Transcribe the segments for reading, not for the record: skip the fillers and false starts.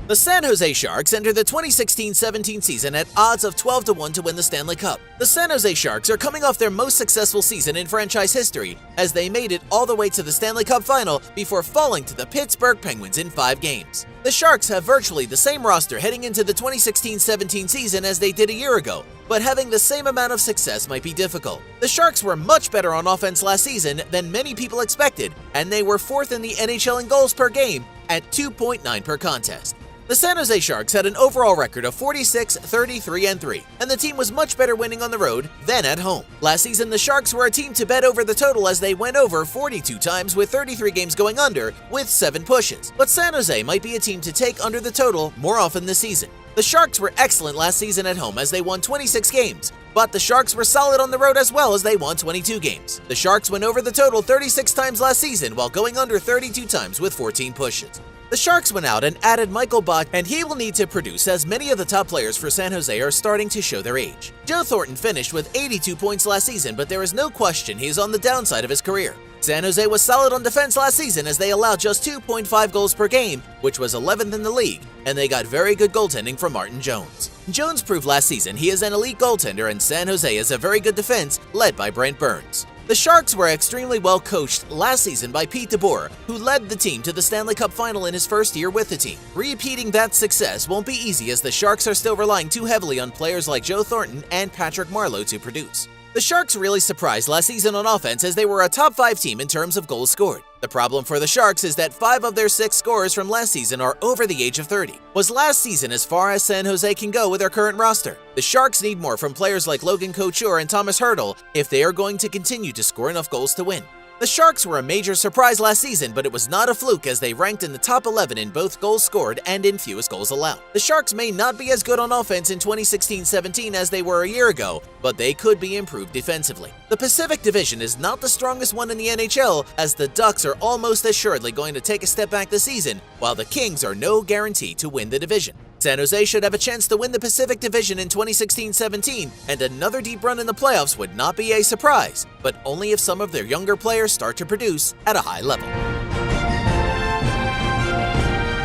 The San Jose Sharks entered the 2016-17 season at odds of 12-1 to win the Stanley Cup. The San Jose Sharks are coming off their most successful season in franchise history, as they made it all the way to the Stanley Cup Final before falling to the Pittsburgh Penguins in 5 games. The Sharks have virtually the same roster heading into the 2016-17 season as they did a year ago, but having the same amount of success might be difficult. The Sharks were much better on offense last season than many people expected, and they were 4th in the NHL in goals per game at 2.9 per contest. The San Jose Sharks had an overall record of 46, 33, and 3, and the team was much better winning on the road than at home. Last season, the Sharks were a team to bet over the total as they went over 42 times with 33 games going under with 7 pushes. But San Jose might be a team to take under the total more often this season. The Sharks were excellent last season at home as they won 26 games, but the Sharks were solid on the road as well as they won 22 games. The Sharks went over the total 36 times last season while going under 32 times with 14 pushes. The Sharks went out and added Michael Buck, and he will need to produce as many of the top players for San Jose are starting to show their age. Joe Thornton finished with 82 points last season, but there is no question he is on the downside of his career. San Jose was solid on defense last season as they allowed just 2.5 goals per game, which was 11th in the league, and they got very good goaltending from Martin Jones. Jones proved last season he is an elite goaltender, and San Jose is a very good defense led by Brent Burns. The Sharks were extremely well coached last season by Pete DeBoer, who led the team to the Stanley Cup Final in his first year with the team. Repeating that success won't be easy as the Sharks are still relying too heavily on players like Joe Thornton and Patrick Marleau to produce. The Sharks really surprised last season on offense as they were a top 5 team in terms of goals scored. The problem for the Sharks is that 5 of their 6 scorers from last season are over the age of 30. Was last season as far as San Jose can go with their current roster? The Sharks need more from players like Logan Couture and Thomas Hertl if they are going to continue to score enough goals to win. The Sharks were a major surprise last season, but it was not a fluke as they ranked in the top 11 in both goals scored and in fewest goals allowed. The Sharks may not be as good on offense in 2016-17 as they were a year ago, but they could be improved defensively. The Pacific Division is not the strongest one in the NHL, as the Ducks are almost assuredly going to take a step back this season, while the Kings are no guarantee to win the division. San Jose should have a chance to win the Pacific Division in 2016-17, and another deep run in the playoffs would not be a surprise, but only if some of their younger players start to produce at a high level.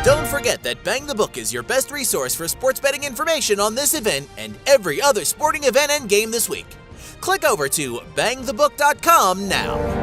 Don't forget that Bang the Book is your best resource for sports betting information on this event and every other sporting event and game this week. Click over to bangthebook.com now.